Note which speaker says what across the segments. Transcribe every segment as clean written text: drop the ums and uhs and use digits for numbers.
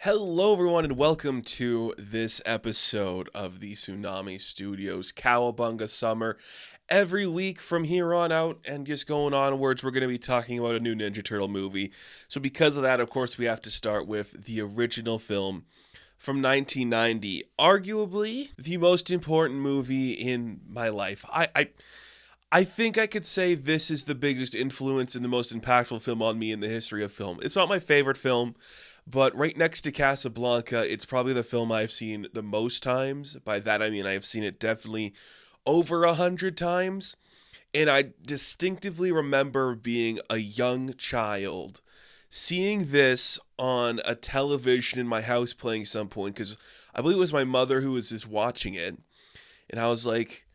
Speaker 1: Hello, everyone, and welcome to this episode of the Tsunami Studios Cowabunga Summer. Every week from here on out and just going onwards, we're going to be talking about a new Ninja Turtle movie. So, because of that, of course, we have to start with the original film from 1990. Arguably the most important movie in my life. I think I could say this is the biggest influence and the most impactful film on me in the history of film. It's not my favorite film, but right next to Casablanca, it's probably the film I've seen the most times. By that I mean I've seen it definitely over 100 times. And I distinctively remember being a young child, seeing this on a television in my house playing some point, because I believe it was my mother who was just watching it. And I was like,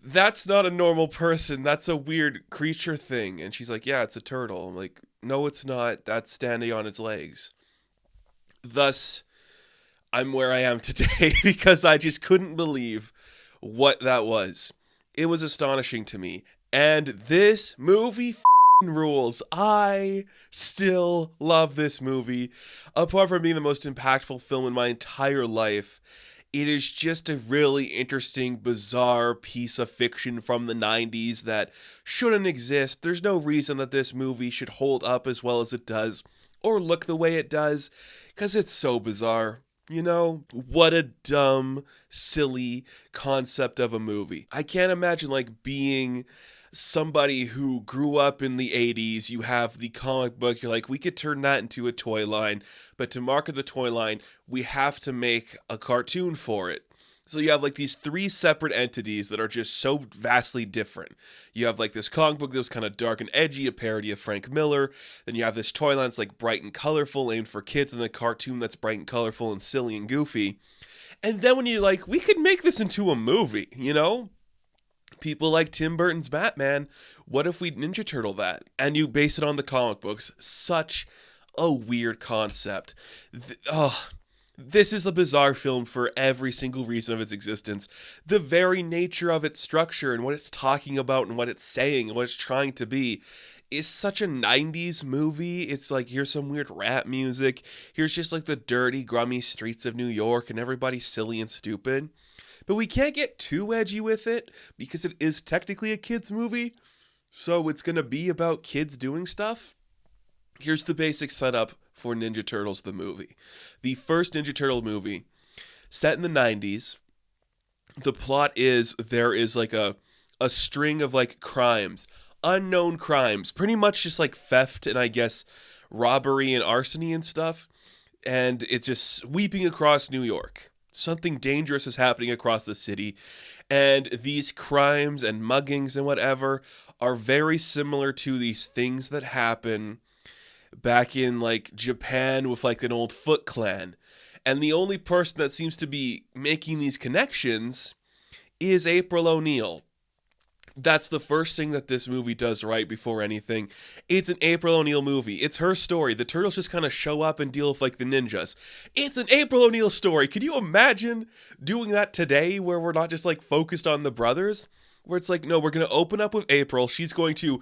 Speaker 1: that's not a normal person. That's a weird creature thing. And she's like, yeah, it's a turtle. I'm like, no, it's not. That's standing on its legs. Thus, I'm where I am today because I just couldn't believe what that was. It was astonishing to me. And this movie rules. I still love this movie. Apart from being the most impactful film in my entire life, it is just a really interesting, bizarre piece of fiction from the 90s that shouldn't exist. There's no reason that this movie should hold up as well as it does or look the way it does, because it's so bizarre. You know, what a dumb, silly concept of a movie. I can't imagine being somebody who grew up in the 80s. You have the comic book, you're like, we could turn that into a toy line, but to market the toy line, we have to make a cartoon for it. So you have these three separate entities that are just so vastly different. You have this comic book that was kind of dark and edgy, a parody of Frank Miller. Then you have this toy line that's bright and colorful, aimed for kids, and the cartoon that's bright and colorful and silly and goofy. And then when you're we could make this into a movie, you know? People like Tim Burton's Batman, what if we Ninja Turtle that? And you base it on the comic books. Such a weird concept. This is a bizarre film for every single reason of its existence. The very nature of its structure and what it's talking about and what it's saying and what it's trying to be is such a 90s movie. It's here's some weird rap music. Here's just the dirty, grummy streets of New York and everybody's silly and stupid. But we can't get too edgy with it because it is technically a kid's movie. So it's going to be about kids doing stuff. Here's the basic setup for Ninja Turtles the movie. The first Ninja Turtle movie, set in the 90s. The plot is there is a string of crimes, unknown crimes, pretty much just theft and I guess robbery and arson and stuff. And it's just sweeping across New York. Something dangerous is happening across the city, and these crimes and muggings and whatever are very similar to these things that happen back in Japan with an old Foot Clan. And the only person that seems to be making these connections is April O'Neil. That's the first thing that this movie does right before anything. It's an April O'Neil movie. It's her story. The turtles just kind of show up and deal with the ninjas. It's an April O'Neil story. Could you imagine doing that today where we're not just focused on the brothers? Where it's no, we're going to open up with April. She's going to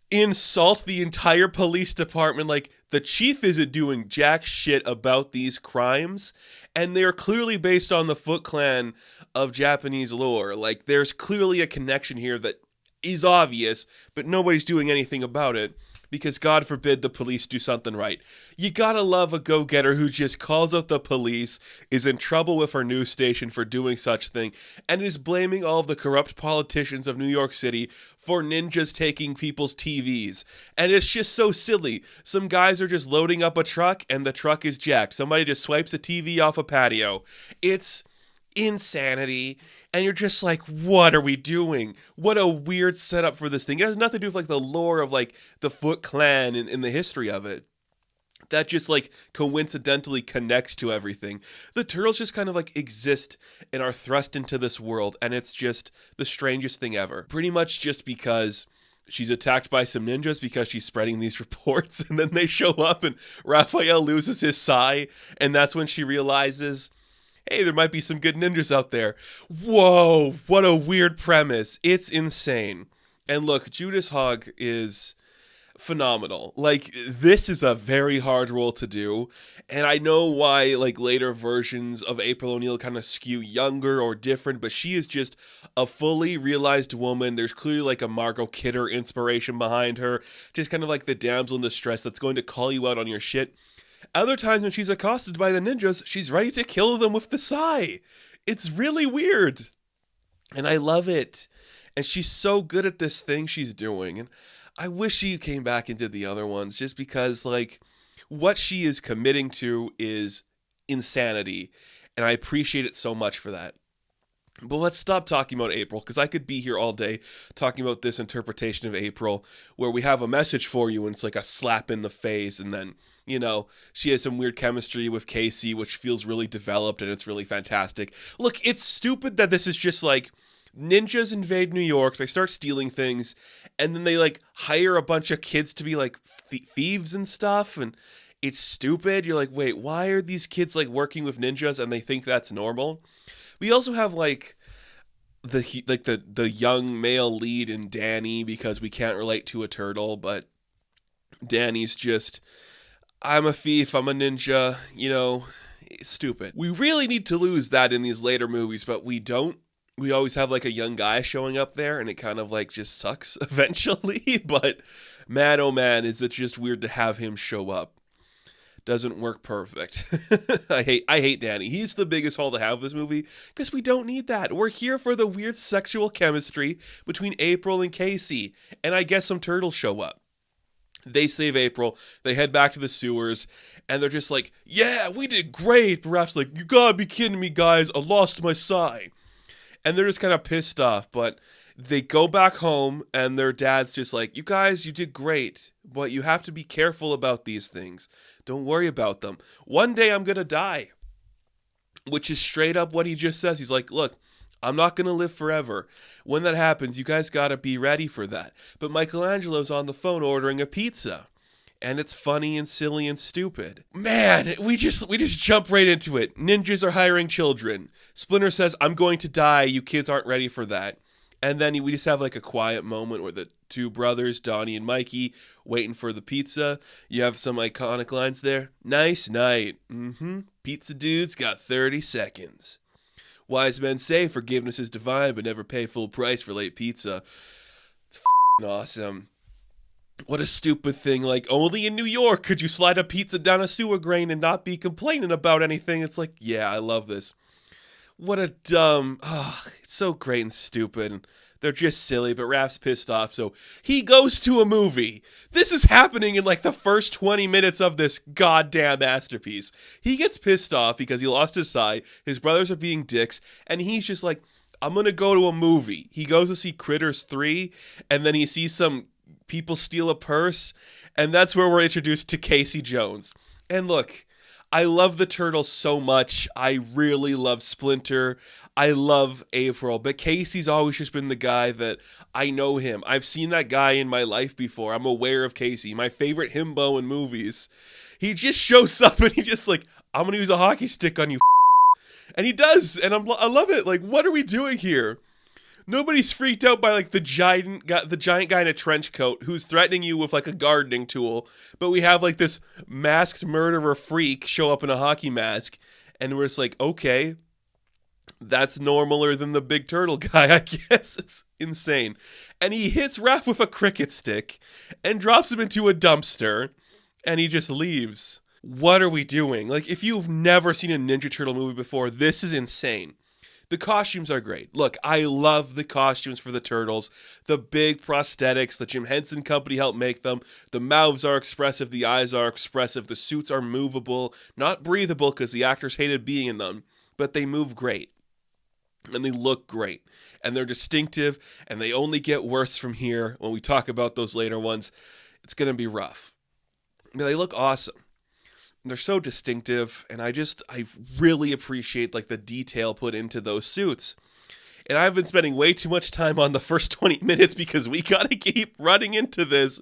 Speaker 1: insult the entire police department. The chief isn't doing jack shit about these crimes, and they're clearly based on the Foot Clan of Japanese lore. There's clearly a connection here that is obvious, but nobody's doing anything about it because God forbid the police do something right. You gotta love a go-getter who just calls out the police, is in trouble with her news station for doing such thing, and is blaming all of the corrupt politicians of New York City for ninjas taking people's TVs. And it's just so silly. Some guys are just loading up a truck and the truck is jacked. Somebody just swipes a TV off a patio. It's insanity. And you're just what are we doing? What a weird setup for this thing. It has nothing to do with the lore of the Foot Clan and the history of it. That just coincidentally connects to everything. The turtles just kind of exist and are thrust into this world, and it's just the strangest thing ever. Pretty much just because she's attacked by some ninjas because she's spreading these reports, and then they show up and Raphael loses his sai, and that's when she realizes, hey, there might be some good ninjas out there. Whoa, what a weird premise. It's insane. And look, Judas Hogg is phenomenal. Like, this is a very hard role to do, and I know why, like, later versions of April O'Neil kind of skew younger or different, but she is just a fully realized woman. There's clearly, like, a Margot Kidder inspiration behind her, just kind of like the damsel in distress that's going to call you out on your shit. Other times when she's accosted by the ninjas, she's ready to kill them with the sai. It's really weird, and I love it. And she's so good at this thing she's doing, and I wish she came back and did the other ones, just because, like, what she is committing to is insanity, and I appreciate it so much for that. But let's stop talking about April, because I could be here all day talking about this interpretation of April, where we have a message for you, and it's like a slap in the face, and then, you know, she has some weird chemistry with Casey, which feels really developed, and it's really fantastic. Look, it's stupid that this is just like, ninjas invade New York, they start stealing things, and then they, like, hire a bunch of kids to be, like, thieves and stuff, and it's stupid. You're like, wait, why are these kids, like, working with ninjas, and they think that's normal? We also have, like, the young male lead in Danny, because we can't relate to a turtle, but Danny's just, I'm a thief, I'm a ninja, you know, it's stupid. We really need to lose that in these later movies, but we don't. We always have, like, a young guy showing up there, and it kind of, like, just sucks eventually. But man, oh man, is it just weird to have him show up. Doesn't work perfect. I hate Danny. He's the biggest haul to have this movie, because we don't need that. We're here for the weird sexual chemistry between April and Casey, and I guess some turtles show up. They save April, they head back to the sewers, and they're just like, yeah, we did great. Raph's like, you gotta be kidding me, guys, I lost my sai. And they're just kind of pissed off, but they go back home, and their dad's just like, you guys, you did great, but you have to be careful about these things. Don't worry about them. One day I'm going to die. Which is straight up what he just says. He's like, look, I'm not going to live forever. When that happens, you guys got to be ready for that. But Michelangelo's on the phone ordering a pizza. And it's funny and silly and stupid. Man, we just jump right into it. Ninjas are hiring children. Splinter says, I'm going to die. You kids aren't ready for that. And then we just have, like, a quiet moment where the two brothers, Donnie and Mikey, waiting for the pizza. You have some iconic lines there. Nice night. Pizza dude's got 30 seconds. Wise men say forgiveness is divine, but never pay full price for late pizza. It's awesome. What a stupid thing. Like, only in New York could you slide a pizza down a sewer drain and not be complaining about anything. It's like, yeah, I love this. What a dumb, it's so great and stupid. They're just silly, but Raph's pissed off, so he goes to a movie. This is happening in, like, the first 20 minutes of this goddamn masterpiece. He gets pissed off because he lost his sai, his brothers are being dicks, and he's just like, I'm gonna go to a movie. He goes to see Critters 3, and then he sees some people steal a purse, and that's where we're introduced to Casey Jones. And look, I love the Turtles so much. I really love Splinter. I love April. But Casey's always just been the guy that I know him. I've seen that guy in my life before. I'm aware of Casey. My favorite himbo in movies. He just shows up and he's just like, I'm going to use a hockey stick on you. And he does. And I love it. Like, what are we doing here? Nobody's freaked out by, like, the giant guy in a trench coat who's threatening you with, like, a gardening tool. But we have, like, this masked murderer freak show up in a hockey mask. And we're just like, okay, that's normaler than the big turtle guy, I guess. It's insane. And he hits Raph with a cricket stick and drops him into a dumpster. And he just leaves. What are we doing? Like, if you've never seen a Ninja Turtle movie before, this is insane. The costumes are great. Look, I love the costumes for the Turtles. The big prosthetics, the Jim Henson Company helped make them. The mouths are expressive, the eyes are expressive, the suits are movable, not breathable because the actors hated being in them, but they move great. And they look great. And they're distinctive, and they only get worse from here. When we talk about those later ones, it's going to be rough. But they look awesome. They're so distinctive, and I really appreciate, like, the detail put into those suits. And I've been spending way too much time on the first 20 minutes because we gotta keep running into this.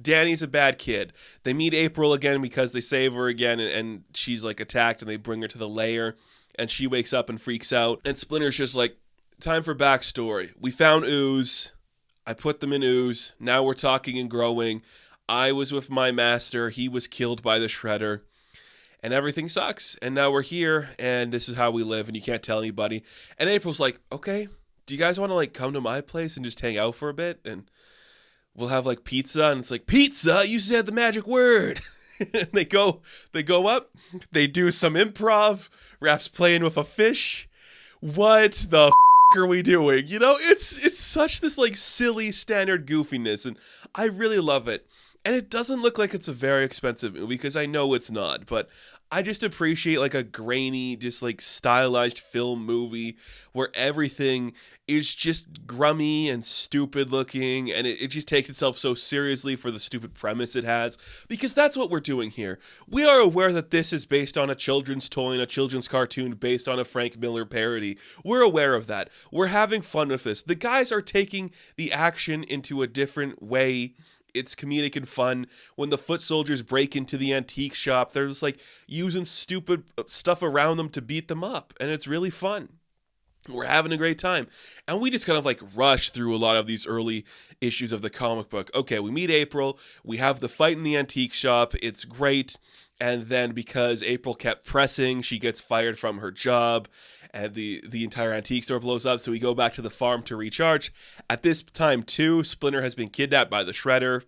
Speaker 1: Danny's a bad kid. They meet April again because they save her again, and she's, like, attacked, and they bring her to the lair, and she wakes up and freaks out. And Splinter's just like, time for backstory. We found ooze. I put them in ooze. Now we're talking and growing. I was with my master. He was killed by the Shredder. And everything sucks. And now we're here, and this is how we live, and you can't tell anybody. And April's like, okay, do you guys want to, like, come to my place and just hang out for a bit? And we'll have, like, pizza. And it's like, pizza? You said the magic word. And they go up. They do some improv. Raph's playing with a fish. What the are we doing? You know, it's such this, like, silly standard goofiness, and I really love it. And it doesn't look like it's a very expensive movie, because I know it's not, but I just appreciate, like, a grainy, just, like, stylized film movie where everything is just grummy and stupid looking, and it just takes itself so seriously for the stupid premise it has, because that's what we're doing here. We are aware that this is based on a children's toy and a children's cartoon based on a Frank Miller parody. We're aware of that. We're having fun with this. The guys are taking the action into a different way. It's comedic and fun. When the foot soldiers break into the antique shop, they're just, like, using stupid stuff around them to beat them up, and it's really fun. We're having a great time. And we just kind of, like, rush through a lot of these early issues of the comic book. Okay, we meet April. We have the fight in the antique shop. It's great. And then because April kept pressing, she gets fired from her job. And the entire antique store blows up. So we go back to the farm to recharge. At this time, too, Splinter has been kidnapped by the Shredder.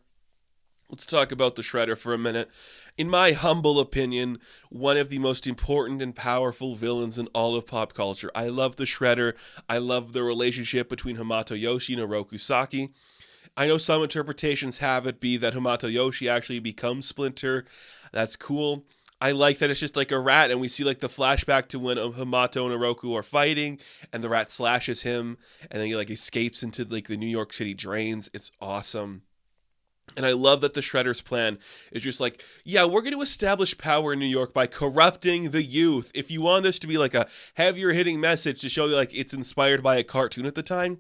Speaker 1: Let's talk about the Shredder for a minute. In my humble opinion, one of the most important and powerful villains in all of pop culture. I love the Shredder. I love the relationship between Hamato Yoshi and Oroku Saki. I know some interpretations have it be that Hamato Yoshi actually becomes Splinter. That's cool. I like that it's just like a rat, and we see, like, the flashback to when Hamato and Oroku are fighting, and the rat slashes him, and then he, like, escapes into, like, the New York City drains. It's awesome. And I love that the Shredder's plan is just like, yeah, we're going to establish power in New York by corrupting the youth. If you want this to be like a heavier hitting message to show you, like, it's inspired by a cartoon at the time,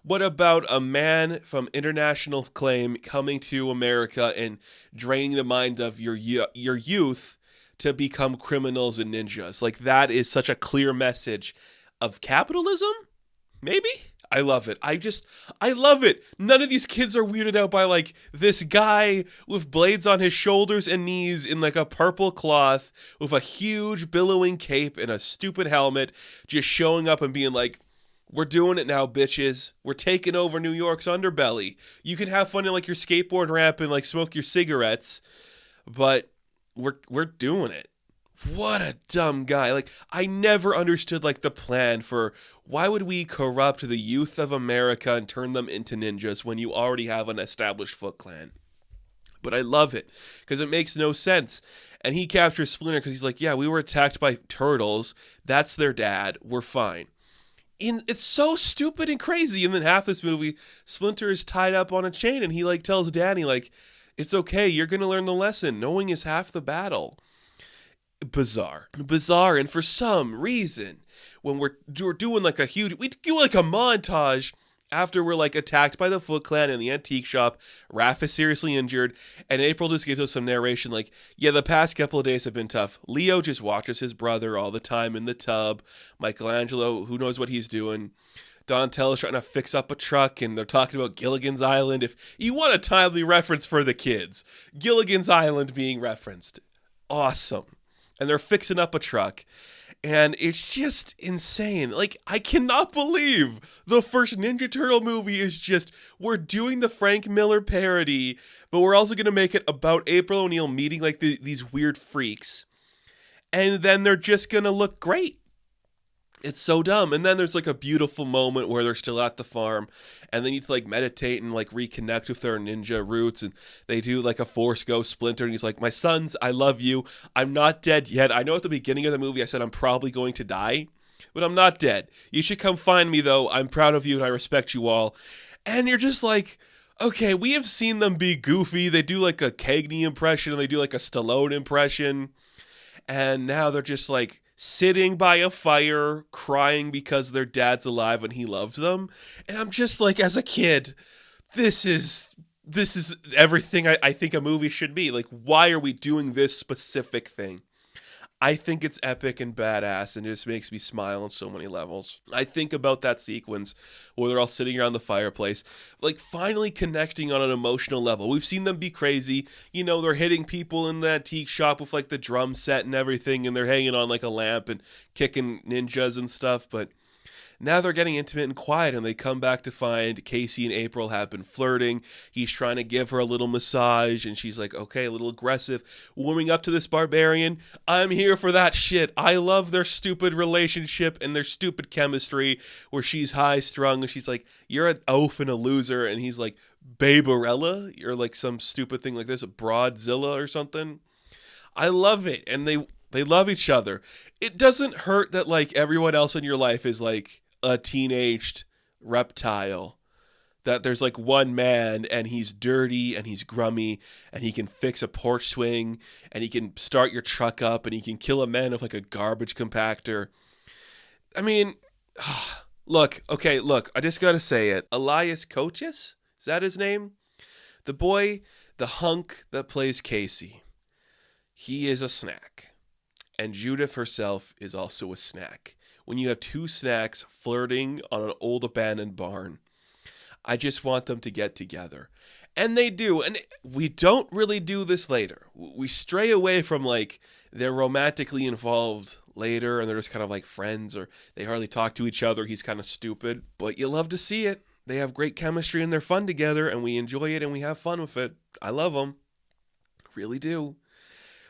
Speaker 1: what about a man from international acclaim coming to America and draining the mind of your youth to become criminals and ninjas? Like, that is such a clear message of capitalism, maybe? I love it. I love it. None of these kids are weirded out by, like, this guy with blades on his shoulders and knees in, like, a purple cloth with a huge billowing cape and a stupid helmet just showing up and being like, we're doing it now, bitches. We're taking over New York's underbelly. You can have fun in, like, your skateboard ramp and, like, smoke your cigarettes, but we're doing it. What a dumb guy. Like, I never understood, like, the plan for why would we corrupt the youth of America and turn them into ninjas when you already have an established Foot Clan. But I love it because it makes no sense. And he captures Splinter because he's like, yeah, we were attacked by turtles. That's their dad. We're fine. It's so stupid and crazy. And then half this movie, Splinter is tied up on a chain and he, like, tells Danny, like, it's okay. You're going to learn the lesson. Knowing is half the battle. Bizarre. And for some reason, when we're doing, like, we do, like, a montage after we're, like, attacked by the Foot Clan in the antique shop. Raph is seriously injured, and April just gives us some narration like, yeah, the past couple of days have been tough. Leo just watches his brother all the time in the tub. Michelangelo, who knows what he's doing. Donatello's trying to fix up a truck, and they're talking about Gilligan's Island. If you want a timely reference for the kids, Gilligan's Island being referenced. Awesome. And they're fixing up a truck. And it's just insane. Like, I cannot believe the first Ninja Turtle movie is just, we're doing the Frank Miller parody, but we're also going to make it about April O'Neil meeting, like, these weird freaks. And then they're just going to look great. It's so dumb. And then there's, like, a beautiful moment where they're still at the farm and they need to, like, meditate and, like, reconnect with their ninja roots, and they do, like, a Force Ghost Splinter, and he's like, my sons, I love you. I'm not dead yet. I know at the beginning of the movie I said I'm probably going to die, but I'm not dead. You should come find me, though. I'm proud of you and I respect you all. And you're just like, okay, we have seen them be goofy. They do, like, a Cagney impression and they do, like, a Stallone impression, and now they're just, like, sitting by a fire, crying because their dad's alive and he loves them. And I'm just like, as a kid, this is everything I think a movie should be. Like, why are we doing this specific thing? I think it's epic and badass, and it just makes me smile on so many levels. I think about that sequence where they're all sitting around the fireplace, like finally connecting on an emotional level. We've seen them be crazy. You know, they're hitting people in the antique shop with like the drum set and everything, and they're hanging on like a lamp and kicking ninjas and stuff, but now they're getting intimate and quiet, and they come back to find Casey and April have been flirting. He's trying to give her a little massage, and she's like, okay, a little aggressive. Warming up to this barbarian. I'm here for that shit. I love their stupid relationship and their stupid chemistry where she's high-strung, and she's like, you're an oaf and a loser, and he's like, Baberella? You're like some stupid thing like this, a Broadzilla or something. I love it, and they love each other. It doesn't hurt that like everyone else in your life is like a teenaged reptile, that there's like one man and he's dirty and he's grummy and he can fix a porch swing and he can start your truck up and he can kill a man with like a garbage compactor. I mean, look, I just gotta say it. Elias Coaches? Is that his name? The boy, the hunk that plays Casey. He is a snack. And Judith herself is also a snack. When you have two snacks flirting on an old abandoned barn, I just want them to get together. And they do. And we don't really do this later. We stray away from like they're romantically involved later and they're just kind of like friends or they hardly talk to each other. He's kind of stupid. But you love to see it. They have great chemistry and they're fun together and we enjoy it and we have fun with it. I love them. Really do.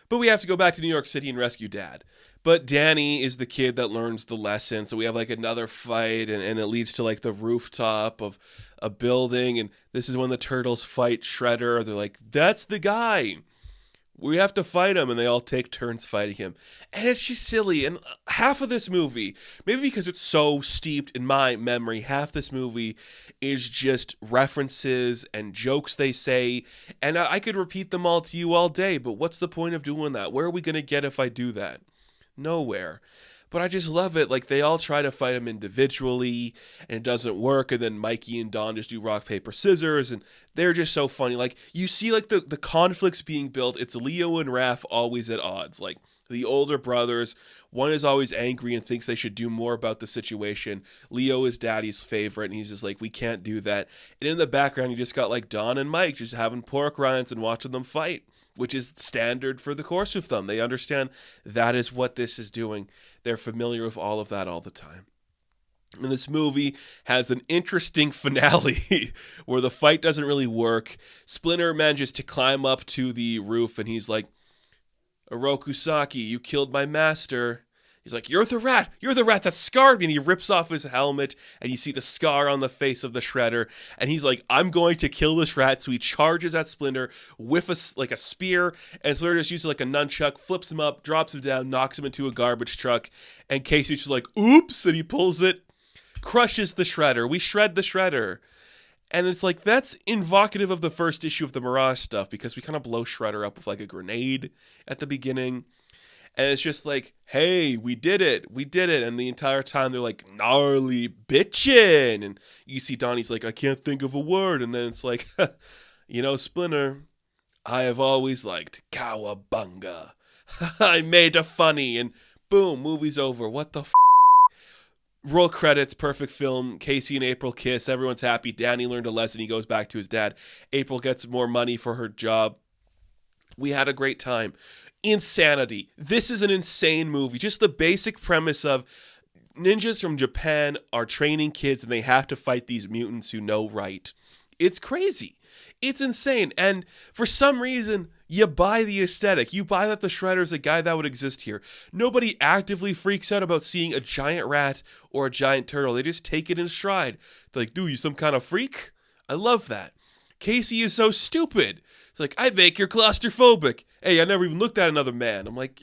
Speaker 1: But we have to go back to New York City and rescue Dad. But Danny is the kid that learns the lesson. So we have like another fight and it leads to like the rooftop of a building. And this is when the turtles fight Shredder. They're like, that's the guy. We have to fight him. And they all take turns fighting him. And it's just silly. And half of this movie, maybe because it's so steeped in my memory, half this movie is just references and jokes they say. And I could repeat them all to you all day. But what's the point of doing that? Where are we going to get if I do that? Nowhere. But I just love it. Like they all try to fight him individually and it doesn't work. And then Mikey and Don just do rock, paper, scissors. And they're just so funny. Like you see like the conflicts being built. It's Leo and Raph always at odds. Like the older brothers, one is always angry and thinks they should do more about the situation. Leo is Daddy's favorite. And he's just like, we can't do that. And in the background, you just got like Don and Mike just having pork rinds and watching them fight, which is standard for the course with them. They understand that is what this is doing. They're familiar with all of that all the time. And this movie has an interesting finale where the fight doesn't really work. Splinter manages to climb up to the roof and he's like, Orokusaki, you killed my master. He's like, you're the rat that scarred me. And he rips off his helmet and you see the scar on the face of the Shredder. And he's like, I'm going to kill this rat. So he charges at Splinter with a spear. And Splinter just uses like a nunchuck, flips him up, drops him down, knocks him into a garbage truck. And Casey's just like, oops. And he pulls it, crushes the Shredder. We shred the Shredder. And it's like, that's invocative of the first issue of the Mirage stuff because we kind of blow Shredder up with like a grenade at the beginning. And it's just like, hey, we did it. And the entire time they're like, gnarly bitchin'. And you see Donnie's like, I can't think of a word. And then it's like, you know, Splinter, I have always liked Cowabunga. I made a funny. And boom, movie's over. What the f***? Roll credits, perfect film. Casey and April kiss. Everyone's happy. Danny learned a lesson. He goes back to his dad. April gets more money for her job. We had a great time. Insanity. This is an insane movie. Just the basic premise of ninjas from Japan are training kids and they have to fight these mutants who know right. It's crazy. It's insane. And for some reason, you buy the aesthetic. You buy that the Shredder is a guy that would exist here. Nobody actively freaks out about seeing a giant rat or a giant turtle. They just take it in stride. They're like, dude, you some kind of freak? I love that. Casey is so stupid. It's like, I think you're claustrophobic. Hey, I never even looked at another man. I'm like,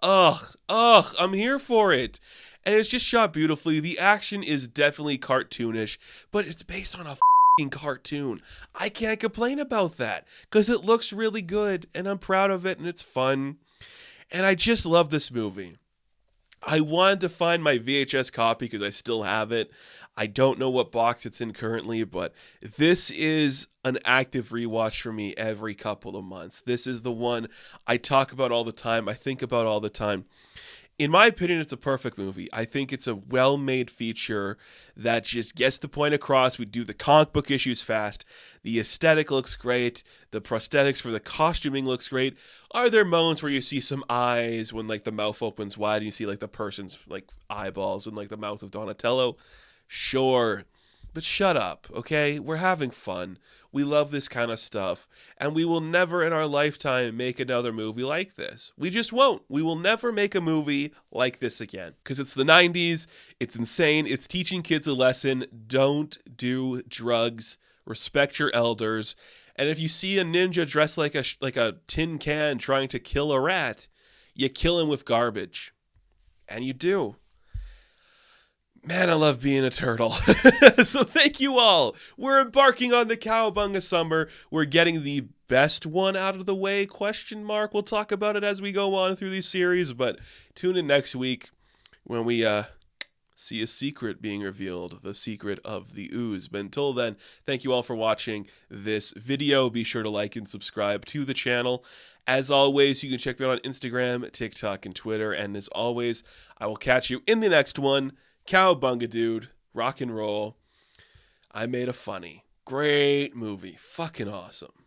Speaker 1: I'm here for it. And it's just shot beautifully. The action is definitely cartoonish, but it's based on a cartoon. I can't complain about that because it looks really good and I'm proud of it and it's fun. And I just love this movie. I wanted to find my VHS copy because I still have it. I don't know what box it's in currently, but this is an active rewatch for me every couple of months. This is the one I talk about all the time, I think about all the time. In my opinion, it's a perfect movie. I think it's a well-made feature that just gets the point across. We do the comic book issues fast. The aesthetic looks great. The prosthetics for the costuming looks great. Are there moments where you see some eyes when like the mouth opens wide and you see like the person's like eyeballs and like the mouth of Donatello? Sure. But shut up, okay? We're having fun. We love this kind of stuff. And we will never in our lifetime make another movie like this. We just won't. We will never make a movie like this again. Because it's the 90s. It's insane. It's teaching kids a lesson. Don't do drugs. Respect your elders. And if you see a ninja dressed like a tin can trying to kill a rat, you kill him with garbage. And you do. Man, I love being a turtle. So thank you all. We're embarking on the Cowabunga Summer. We're getting the best one out of the way, question mark. We'll talk about it as we go on through these series, but tune in next week when we see a secret being revealed, the secret of the ooze. But until then, thank you all for watching this video. Be sure to like and subscribe to the channel. As always, you can check me out on Instagram, TikTok, and Twitter. And as always, I will catch you in the next one. Cowabunga, dude. Rock and roll. I made a funny. Great movie. Fucking awesome.